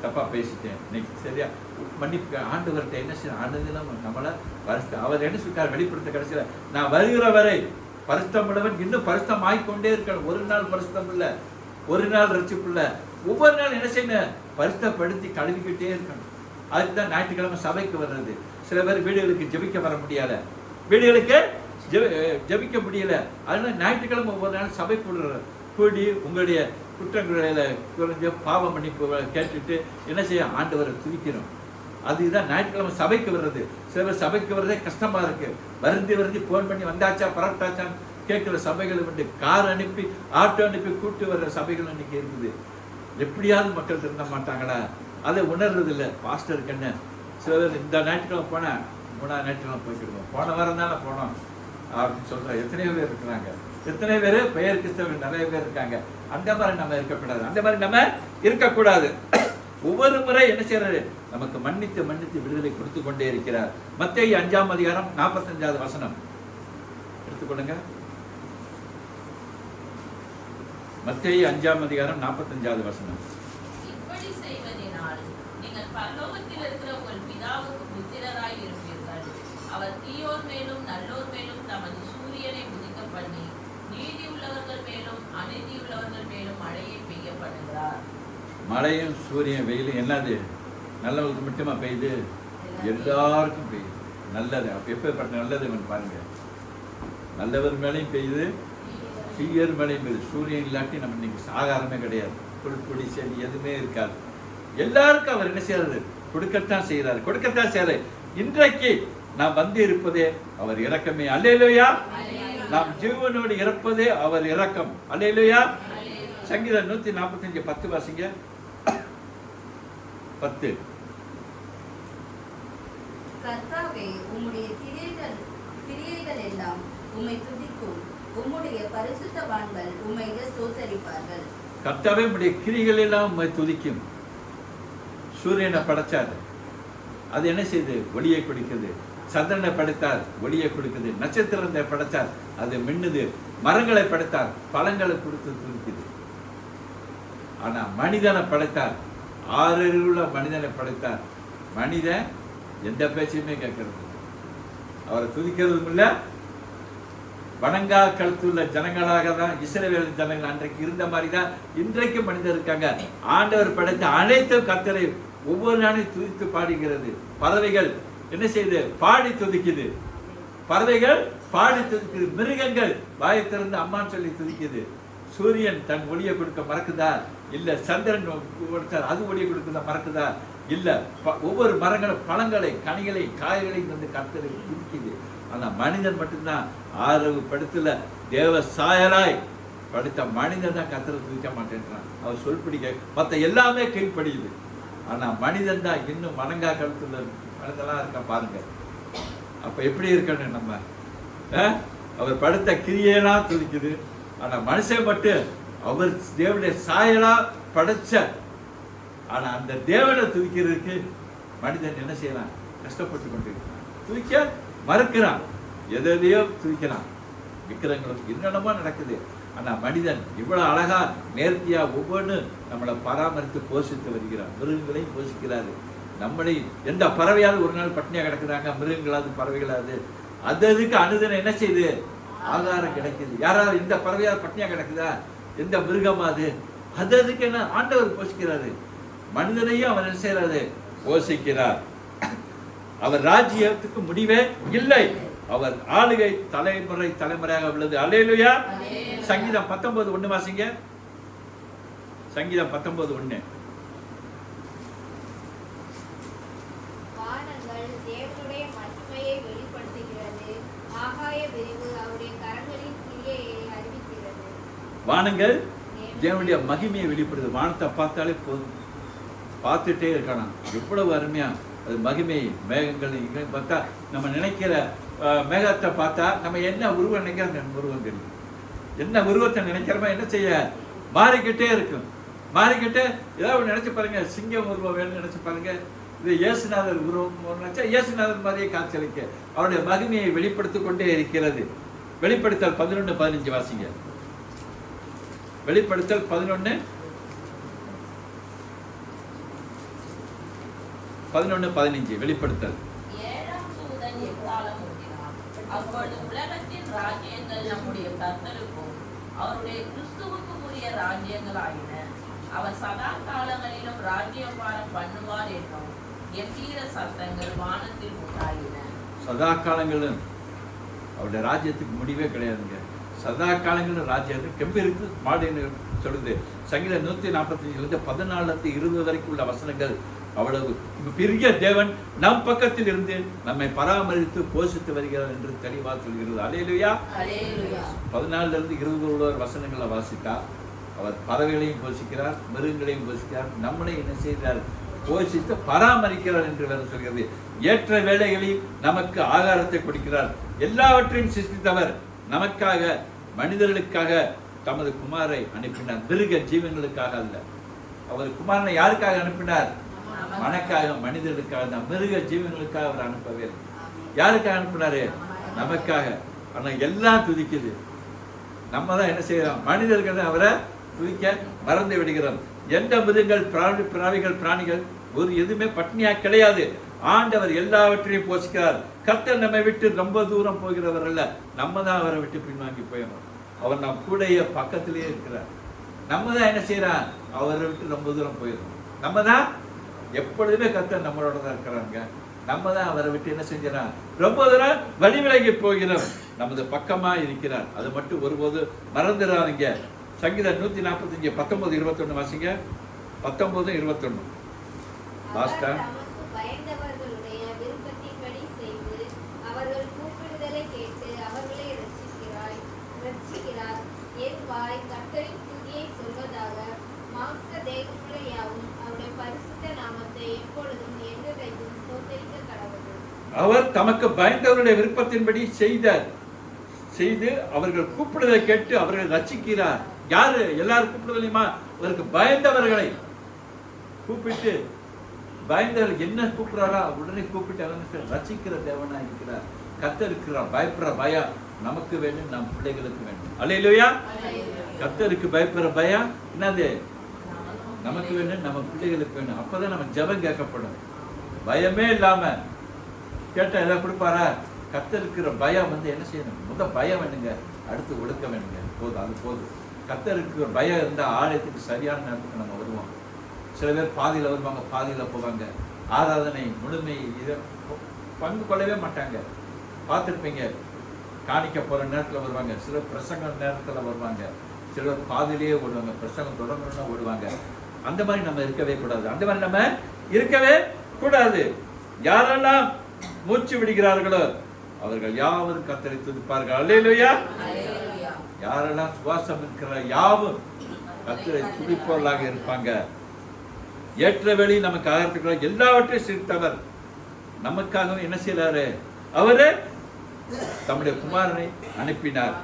தப்பா பேசிட்டேன், இன்னைக்கு சரியா மன்னிப்பு ஆண்டவர்கிட்ட என்ன செய்யணும். ஆண்டதினம் நம்மளை பரிசுத்த அவர் என்ன சொல்லிட்டார் வெளிப்படுத்த கடைசியில, நான் வருகிற வரை பரிசுத்தம் உள்ளவன் இன்னும் பரிசுத்தம் ஆகிக்கொண்டே இருக்கணும். ஒரு நாள் பரிசுத்தம் இல்லை, ஒரு நாள் ரட்சிப்பு இல்லை. ஒவ்வொரு நாள் என்ன செய்யணும், பரிசுத்தப்படுத்தி கழுவிக்கிட்டே இருக்கணும். அதுக்கு தான் ஞாயிற்றுக்கிழமை சபைக்கு வர்றது. சில பேர் வீடுகளுக்கு ஜெபிக்க வர முடியல, வீடுகளுக்கு ஜெபிக்க முடியல. அதனால ஞாயிற்றுக்கிழமை ஒவ்வொரு நாள் சபை கூடுறது. கூடி உங்களுடைய குற்றங்களை குறைஞ்ச பாவ மன்னிப்பு கேட்டுட்டு என்ன செய்ய ஆண்டவரை துதிக்கணும். அதுதான் ஞாயிற்றுக்கிழமை சபைக்கு வர்றது. சில சபைக்கு வர்றதே கஷ்டமா இருக்கு. வருந்தி போன் பண்ணி வந்தாச்சா பரட்டாச்சான்னு கேட்கிற சபைகளை வந்து கார் அனுப்பி ஆட்டோ அனுப்பி கூட்டு வர்ற சபைகள் இன்னைக்கு இருக்குது. எப்படியாவது மக்கள் திருந்த மாட்டாங்களா? அதை உணர்றது இல்லை. பாஸ்டருக்கு என்ன சில பேர் இந்த ஞாயிற்றுக்கிழமை போனேன், 3ஆவது ஞாயிற்றுக்கிழமை போய்க்கிடுவோம், போன வாரம் தானே போனோம் அப்படின்னு சொல்ற எத்தனையோ பேர் இருக்கிறாங்க. எத்தனை பேர் பெயர் கிறிஸ்தவர்கள் நிறைய பேர் இருக்காங்க. அந்த மாதிரி நம்ம இருக்கக்கூடாது. அந்த மாதிரி நம்ம இருக்கக்கூடாது. ஒவ்வொரு முறை என்ன செய்யறாரு? நமக்கு மன்னித்து மன்னித்து விடுதலை கொடுத்து கொண்டே இருக்கிறார். மத்தேயு 5ஆம் அதிகாரம் 45வது வசனம் எடுத்துக்கொள்ளுங்க. மத்தேயு 5ஆம் அதிகாரம் 45வது வசனம். இப்படி செய்வதினால் நீங்கள் பரலோகத்தில் இருக்கிற உங்கள் பிதாவுக்கு புத்திரராய் இருப்பீர்கள். அவர் தீயோர் மேலும் நல்லோர் மேலும் தமது சூரியனை உதிக்க பண்ணி நீதி உள்ளவர்கள் மேலும் அநீதி உள்ளவர்கள் மேலும் மழையை பெய்ய பண்ணுகிறார். மழையும் சூரியன் வெயிலும் என்னது? நல்லவங்களுக்கு மட்டுமா பெய்யுது? எல்லாருக்கும் பெய்யுது. நல்லது. அப்ப எப்ப நல்லது பாருங்க. நல்லவர் மேலையும் பெய்யுது, தீயர் மேலையும் பெய்யுது. சூரியன் இல்லாட்டி நம்ம இன்னைக்கு சாகாரமே கிடையாது. புல்பொடி செடி எதுவுமே இருக்காது. எல்லாருக்கும் அவர் என்ன செய்யறாரு? கொடுக்கத்தான் செய்யறாரு, கொடுக்கத்தான் செய்யறாரு. இன்றைக்கு நாம் வந்து இருப்பதே அவர் இரக்கமே. அல்லேலூயா. நாம் ஜீவனோடு இறப்பதே அவர் இரக்கம். அல்லேலூயா. சங்கீதம் 145 10 வாசிங்க. 10. கர்த்தாவே, உம்முடைய கிரியைகள் எல்லாம் உம்மை துதிக்கும். உம்முடைய பரிசுத்தவான்கள் உம்மை ஸ்தோத்தரிப்பார்கள். கர்த்தாவே, உம்முடைய கிரியைகள் எல்லாம் உம்மை துதிக்கும். சூரியனை படைச்சார், அது என்ன செய்யுது? ஒளியை கொடுக்குது. சந்திரனை படைத்தார், ஒளியை கொடுக்குது. நட்சத்திரத்தை படைத்தார், அது மின்னுது. மரங்களை படைத்தார், பழங்களை கொடுத்து துதிக்குது. ஆனா மனிதனை படைத்தார், 6 அறிவுள்ள மனிதனை படைத்தார். மனிதன் எந்த பேச்சையுமே கேட்கறது, அவரை துதிக்கிறதும் இல்லை. வணங்கா கழுத்துள்ள ஜனங்களாக தான் இஸ்ரவேல் ஜனங்கள் அன்றைக்கு இருந்த மாதிரி தான் இன்றைக்கு மனிதர் இருக்காங்க. ஆண்டவர் படைத்த அனைத்து கர்த்தரை ஒவ்வொரு நாளையும் துதித்து பாடுகிறது. பறவைகள் என்ன செய்யுது? பாடி துதிக்குது. பறவைகள் பாடி துதிக்குது. மிருகங்கள் வாயை திறந்து அம்மான்னு சொல்லி துதிக்குது. சூரியன் தன் ஒளியை கொடுக்க மறக்குதா? இல்ல. சந்திரன் கொடுத்தார், அது ஒளியை கொடுக்குதா? மறக்குதா? இல்ல. ஒவ்வொரு மரங்களும் பழங்களை கனிகளை காய்களையும் வந்து கர்த்தரை துதிக்குது. ஆனா மனிதன் மட்டும்தான் 6 படத்துல தேவ சாயலாய் படைத்த மனிதன் தான் கர்த்தரை துதிக்க மாட்டேன்றான். அவர் சொல்படிக்க மற்ற எல்லாமே கீழ்ப்படியுது. ஆனா மனிதன் தான் இன்னும் வணங்கா கழுத்துல மனிதெல்லாம் இருக்க பாருங்க. அப்ப எப்படி இருக்கணும் நம்ம? அவர் படைத்த கிரியையெல்லாம் துதிக்குது. ஆனா மனுஷன் மட்டும் அவர் தேவனுடைய சாயலா படைச்ச, ஆனா அந்த தேவனை துதிக்கிறதுக்கு மனிதன் என்ன செய்யலாம்? கஷ்டப்பட்டு கொண்டு துதிக்க மறுக்கிறான். எதையோ துதிக்கிறான். விக்கிரங்களுக்கு என்னென்னமோ நடக்குது. ஆனா மனிதன் இவ்வளவு அழகா நேர்த்தியா ஒவ்வொன்று நம்மளை பராமரித்து போஷித்து வருகிறார். மிருகங்களையும் போஷிக்கிறாரு. நம்மளை எந்த பறவையாவது ஒரு நாள் பட்டினியா கிடக்குறாங்க, மிருகங்களாவது பறவைகளாவது அதுக்கு அனுதினம் என்ன செய்யுது? ஆகாரம் கிடைக்குது. யாராவது இந்த பறவையாவது பட்டினியா கிடக்குதா? எந்த மிருகமாவது அதுக்கு என்ன? ஆண்டவர் போஷிக்கிறாரு. மனிதனையும் அவர் என்ன செய்யறாரு? போஷிக்கிறார். அவர் ராஜ்யத்துக்கு முடிவே இல்லை. அவர் ஆளுகை தலைமுறை தலைமுறையாக உள்ளது. அல்லேலூயா. சங்கீதம் 19:1 வாசிங்க. சங்கீதம் 19:1. வானங்கள் தேவனுடைய மகிமையை வெளிப்படுத்துகிறது. ஆகாய விரிவு அவருடைய கரங்களின் கிரியையை அறிவிக்கிறது. வானங்கள் தேவனுடைய மகிமையை வெளிப்படுது. வானத்தை பார்த்தாலே போதும், பார்த்துட்டே இருக்கலாம். எவ்வளவு அருமையா அது மகிமை. மேகங்கள் பார்த்தா நம்ம நினைக்கிற மேகத்தை பார்த்தா நம்ம என்ன உருவம் நினைக்கிறோம்? உருவம் தெரியும். என்ன உருவத்தை நினைக்கிறோமோ என்ன செய்ய மாறிக்கிட்டே இருக்கும். மாறிக்கிட்டே ஏதாவது நினைச்சு பாருங்க. சிங்கம் உருவம் வேணும்னு நினைச்சு பாருங்க. இது இயேசுநாதர் உருவம் நினைச்சா இயேசுநாதர் மாதிரியே காட்சியளிக்க அவருடைய மகிமையை வெளிப்படுத்திக் கொண்டே இருக்கிறது. வெளிப்படுத்தல் 11:15 வாசிங்க. வெளிப்படுத்தல் 11:15 வெளிப்படுத்தல். 7ஆம் தூதன் எக்காளம் ஊதினான். அப்பொழுது உலகத்தின் ராஜ்யங்கள் நம்முடைய கர்த்தருக்கும் அவருடைய கிறிஸ்துவுக்கும் உரிய ராஜ்யங்களாயின. அவர் சதா காலங்களிலும் ராஜ்யபாரம் பண்ணுவார் என்னும் கம்பீர சத்தங்கள் வானத்தில் உண்டாயின. சதா காலங்களும் அவருடைய ராஜ்யத்துக்கு முடிவே கிடையாதுங்க. சதா காலங்களில் ராஜ்யம் கெம்பீரித்து மாடுன்னு சொல்லுது. சங்கீதம் 145 14 20 வரைக்கும் உள்ள வசனங்கள் அவ்வளவு பெரிய தேவன் நம் பக்கத்தில் இருந்து நம்மை பராமரித்து போஷித்து வருகிறார் என்று தெளிவாக சொல்கிறது. அல்லேலூயா. 14 20 வசனங்களை வாசித்தா அவர் பறவைகளையும் போஷிக்கிறார், மிருகங்களையும் போஷிக்கிறார், நம்மளையும் என்ன செய்கிறார்? போஷித்து பராமரிக்கிறார் என்று வேறு சொல்கிறது. ஏற்ற வேளைகளில் நமக்கு ஆகாரத்தை கொடுக்கிறார். எல்லாவற்றையும் சிருஷ்டித்தவர் நமக்காக, மனிதர்களுக்காக தமது குமாரை அனுப்பினார், மிருக ஜீவன்களுக்காக அல்ல. அவர் குமாரனை யாருக்காக அனுப்பினார்? மனக்காக, மனிதர்களுக்காக. மிருக ஜீவன்களுக்காக அவர் அனுப்பவே இல்லை. யாருக்காக அனுப்பினாரு? நமக்காக. ஆனா எல்லாம் துதிக்குது. நம்ம தான் என்ன செய்யறோம்? மனிதர்கள் அவரை துதிக்க மறந்து விடுகிறோம். எந்த மிருகங்கள், பிராணிகள் ஒரு எதுவுமே பட்னியா கிடையாது. ஆண்டவர் எல்லாவற்றையும் போஷிக்கிறார். கர்த்தர் நம்மை விட்டு ரொம்ப தூரம் போகிறவர் அல்ல, நம்ம தான் அவரை விட்டு பின்வாங்கி போயிடணும். அவர் நம் கூடைய பக்கத்திலேயே இருக்கிறார். நம்ம தான் என்ன செய்யறோம்? அவரை விட்டு ரொம்ப தூரம் போயிடணும். நம்ம தான் எப்பொழுதுமே கர்த்தர் நம்மளோட தான் இருக்கிறாங்க. நம்ம தான் அவரை விட்டு என்ன செஞ்சிடறோம்? ரொம்ப தூரம் வழி விலகி போகிறோம். நமது பக்கமா இருக்கிறார். அது மட்டும் ஒருபோது மறந்துடாதீங்க. சங்கீதம் 145 19 21 வாசிங்க. 19 21 லாஸ்டா. பயந்தவர்களுடைய விருப்பத்தின்படி செய்து அவர்கள் கூப்பிடுதலை கேட்டு அவர்களை ரட்சிக்கிறார். என் வாய் கர்த்தரின் துதியை சொல்வதாக. மாம்ச தேகமுள்ள யாவும் அவருடைய பரிசுத்த நாமத்தை எப்பொழுதும் என்றென்றைக்கும் ஸ்தோத்திரிக்க கடவுள். அவர் தமக்கு பயந்தவருடைய விருப்பத்தின்படி செய்து அவர்கள் கூப்பிடுதலை கேட்டு அவர்கள் ரட்சிக்கிறார். யாரு? எல்லாரும் கூப்பிடுதலையுமா? அவருக்கு பயந்தவர்களை கூப்பிட்டு, பயந்தவர்கள் என்ன கூப்பிடுறாரா உடனே கூப்பிட்டு ரட்சிக்கிற தேவனா இருக்கிறார். கர்த்தர் இருக்கிறார். பயப்படுற பயம் நமக்கு வேண்டும், நம் பிள்ளைகளுக்கு வேண்டும். அல்லேலூயா. கர்த்தருக்கு பயப்படுற பயம் என்னது? நமக்கு வேண்டும், நம்ம பிள்ளைகளுக்கு வேண்டும். அப்பதான் நம்ம ஜெபம் கேட்கப்படும். பயமே இல்லாம கேட்டா எதாவது கொடுப்பாரா? கர்த்தர் இருக்கிற பயம் என்ன செய்யணும்? முதல் பயம் வேணுங்க, அடுத்து ஒழுக்க வேணுங்க. போதும், அது போதும். கர்த்தருக்கு ஒரு பயம் இருந்தால் ஆலயத்துக்கு சரியான நேரத்துக்கு நம்ம வருவோம். சில பேர் பாதியில் வருவாங்க, பாதியில் போவாங்க. ஆராதனை முழுமை இதை பங்கு கொள்ளவே மாட்டாங்க. பார்த்துருப்பீங்க, காணிக்க போகிற நேரத்தில் வருவாங்க, சிலர் பிரசங்க நேரத்தில் வருவாங்க, சிலர் பாதியிலேயே ஓடுவாங்க, பிரசங்கம் தொடங்கணும்னா ஓடுவாங்க. அந்த மாதிரி நம்ம இருக்கவே கூடாது. அந்த மாதிரி நம்ம இருக்கவே கூடாது. யாரெல்லாம் மூச்சு விடுகிறார்களோ அவர்கள் யாவரும் கர்த்தரை துதிப்பார்கள். அல்லேலூயா. யாரெல்லாம் சுவாசம் இருக்கிற யாவும் கர்த்தரை துதிப்பவர்களாக இருப்பாங்க. ஏற்ற வேளை நமக்கு ஆகிறதுக்கு எல்லாவற்றையும் சிரித்தவர் நமக்காக என்ன செய்யறாரு? அவரு தம்முடைய குமாரனை அனுப்பினார்.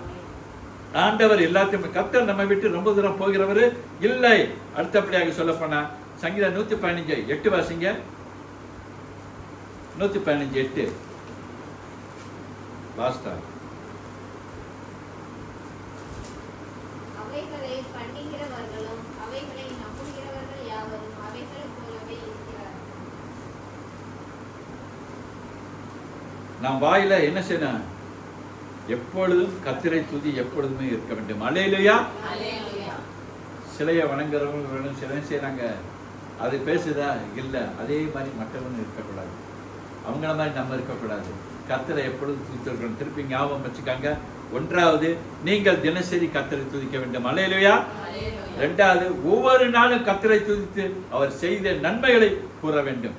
ஆண்டவர் எல்லாத்தையும், கர்த்தர் நம்ம விட்டு ரொம்ப தூரம் போகிறவர் இல்லை. அடுத்தபடியாக சொல்ல போனா சங்கீதம் 115 8 வாசிங்க. 115 8 லாஸ்டா. அவைகளை பண்ணுகிறவர்களும் அவைகளை நம்புகிறவர்கள் யாவரும் அவைகளை போலவே இருக்கிறார். நாம் வாயில என்ன செய்யணும்? எப்பொழுதும் கர்த்தரை துதி எப்பொழுதுமே இருக்க வேண்டும். அல்லேலூயா. சிலையை வணங்குறவங்க வேணும், சிலை செய்யறாங்க, அது பேசுதா? இல்லை. அதே மாதிரி மற்றவங்க இருக்கக்கூடாது, அவங்கள மாதிரி நம்ம இருக்கக்கூடாது. கர்த்தரை எப்பொழுதும் துதித்திருக்கணும். திருப்பி ஞாபகம் வச்சுக்காங்க. ஒன்றாவது, நீங்கள் தினசரி கர்த்தரை துதிக்க வேண்டும். அல்லேலூயா. இரண்டாவது, ஒவ்வொரு நாளும் கர்த்தரை துதித்து அவர் செய்த நன்மைகளை கூற வேண்டும்.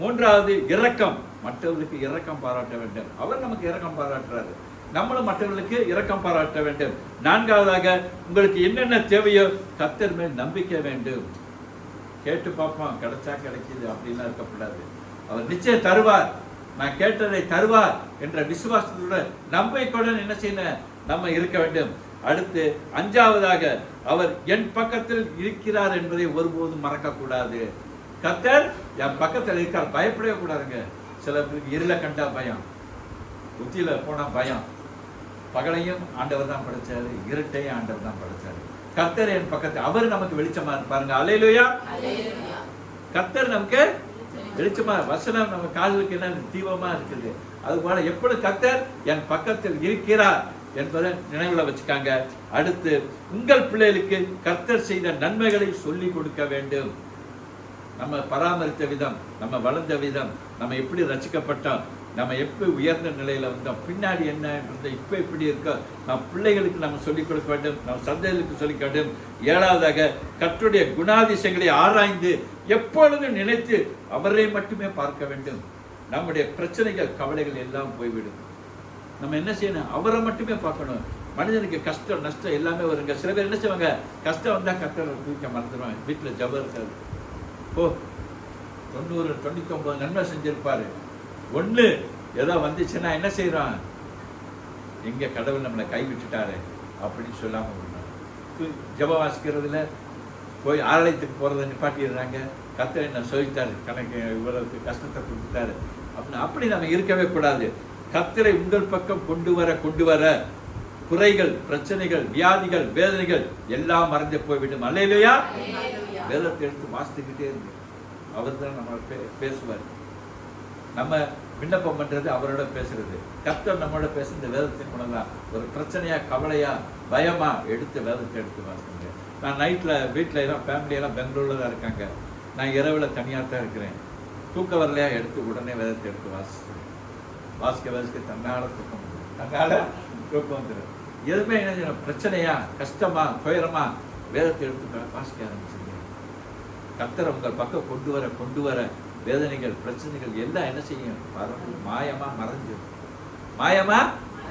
மூன்றாவது, இரக்கம், மற்றவர்களுக்கு இரக்கம் பாராட்ட வேண்டும். அவர் நமக்கு இரக்கம் பாராட்டுறாரு, நம்மளும் மற்றவர்களுக்கு இரக்கம் பாராட்ட வேண்டும். நான்காவதாக, உங்களுக்கு என்னென்ன தேவையோ கர்த்தர் மேல் நம்பிக்கை வேண்டும். கேட்டு பார்ப்போம், கிடைச்சா கிடைக்குது அப்படின்லாம் இருக்கக்கூடாது. அவர் நிச்சயம் தருவார், நான் கேட்டதை தருவார் என்ற விசுவாசத்தோட நம்பிக்கையுடன் என்ன செய்யணும்? நம்ம இருக்க வேண்டும். அடுத்து அஞ்சாவதாக, அவர் என் பக்கத்தில் இருக்கிறார் என்பதை ஒருபோதும் மறக்கக்கூடாது. கர்த்தர் என் பக்கத்தில் இருக்கார், பயப்படவே கூடாதுங்க. சில பேருக்கு இருள கண்டா பயம், புத்தியில போனா பயம். பகலையும் ஆண்டவர் தான் படைச்சாரு, இருட்டையும் ஆண்டவர் தான் படைச்சாரு. கர்த்தர் என் பக்கத்தில், அவர் நமக்கு வெளிச்சமா இருப்பாருங்க. அல்லேலூயா. கர்த்தர் நமக்கு வெளிச்சமா, வசனம் நம்ம காதுக்கு என்ன தீபமா இருக்குது. அது போல எப்பொழுது கர்த்தர் என் பக்கத்தில் இருக்கிறார் என்பதை நினைவுல வச்சுக்காங்க. அடுத்து, உங்கள் பிள்ளைகளுக்கு கர்த்தர் செய்த நன்மைகளை சொல்லி கொடுக்க வேண்டும். நம்ம பராமரித்த விதம், நம்ம வளர்ந்த விதம், நம்ம எப்படி ரசிக்கப்பட்டோம், நம்ம எப்போ உயர்ந்த நிலையில வந்தோம், பின்னாடி என்ன இருந்தோம், இப்போ எப்படி இருக்கோ நம் பிள்ளைகளுக்கு நம்ம சொல்லிக் கொடுக்க வேண்டும், நம் சந்தைகளுக்கு சொல்லிக் வேண்டும். 7வதாக கர்த்தருடைய குணாதிசயங்களை ஆராய்ந்து எப்பொழுதும் நினைத்து அவரை மட்டுமே பார்க்க வேண்டும். நம்முடைய பிரச்சனைகள் கவலைகள் எல்லாம் போய்விடும். நம்ம என்ன செய்யணும், அவரை மட்டுமே பார்க்கணும். மனிதனுக்கு கஷ்டம் நஷ்டம் எல்லாமே வருங்க. சில பேர் என்ன செய்வாங்க, கஷ்டம் வந்தா கர்த்தரை தூக்க மறந்துடுவாங்க. வீட்டில் ஜபம் இருக்காது. 90 99 நன்மை செஞ்சிருப்பாரு, ஒண்ணு ஏதோ வந்துச்சுன்னா என்ன செய்யறான், எங்க கடவுள் நம்மளை கைவிட்டுட்டாரு அப்படின்னு சொல்லாம ஜபம் வாசிக்கிறதுல போய் ஆலயத்துக்கு போறதை நிப்பாட்டிடுறாங்க. கர்த்தர் என்ன சொல்லிட்டாரு, கணக்கு இவ்வளவு கஷ்டத்தை கொடுத்துட்டாரு அப்படின்னு. அப்படி நம்ம இருக்கவே கூடாது. கர்த்தரை உங்கள் பக்கம் கொண்டு வர குறைகள், பிரச்சனைகள், வியாதிகள், வேதனைகள் எல்லாம் மறந்து போய்விடும். அல்லேலூயா. வேதத்தை எடுத்து வாசித்துக்கிட்டே இருக்கு. அவர் தான் நம்ம பேசுவார். நம்ம விண்ணப்பம் பண்றது அவரோட பேசுறது. கர்த்தர் நம்மளோட பேச இந்த வேதத்தின் மூலம்தான். ஒரு பிரச்சனையா, கவலையா, பயமா எடுத்து வேதத்தை எடுத்து வாசிங்க. நான் நைட்ல வீட்டில எல்லாம் ஃபேமிலியெல்லாம் பெங்களூர்ல தான் இருக்காங்க. நான் இரவுல தனியாக தான் இருக்கிறேன். தூக்க வரலையா எடுத்து உடனே வேதத்தை எடுத்து வாசிக்க தன்னால தூக்கம் வந்துடும். எதுவுமே என்ன பிரச்சனையா, கஷ்டமா, துயரமா வேதத்தை எடுத்து வாசிக்க ஆரம்பிச்சிருங்க. கர்த்தரை உங்கள் பக்கம் கொண்டு வர வேதனைகள், பிரச்சனைகள் எல்லாம் என்ன செய்யும், மாயமா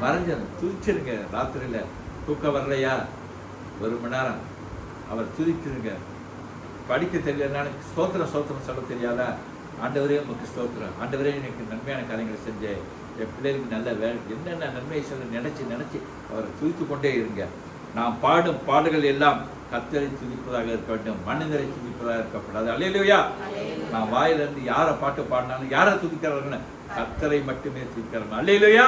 மறைஞ்சிடும். துதிச்சிருங்க. ராத்திரியில தூக்கம் வரலையா 1 மணி நேரம் அவர் துதிச்சிருங்க. படிக்க தெரியலனாலும் ஸ்தோத்திரம் சொல்ல தெரியாதா, ஆண்டவரே உங்களுக்கு ஸ்தோத்திரம், ஆண்டவரே எனக்கு நன்மையான காரியங்களை செஞ்சேன், என் பிள்ளைகளுக்கு நல்ல வேலை, என்னென்ன நன்மையை சொல்ல நினைச்சு அவரை துதித்து கொண்டே இருங்க. நாம் பாடும் பாடுகள் எல்லாம் கர்த்தரை துதிப்பதாக இருக்க வேண்டும், மனிதரை துதிப்பதாக இருக்கக்கூடாது. அல்லேலூயா. நான் வாயிலிருந்து யாரை பாட்டு பாடினாலும், யாரை துதிக்கிறார்கள், கர்த்தரை மட்டுமே துதிக்கிறார்கள். அல்லேலூயா.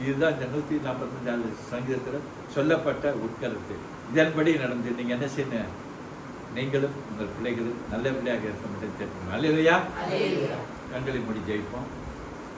இதுதான் இந்த 145 சங்கீதத்தில் சொல்லப்பட்ட உட்கருத்து. இதன்படி நடந்து நீங்க என்ன செய்யணும், நீங்களும் உங்கள் பிள்ளைகளும் நல்லபடியாக இருக்க மட்டும் கேட்கணும். அல்லேலூயா. கண்களை மூடி ஜெயிப்போம்.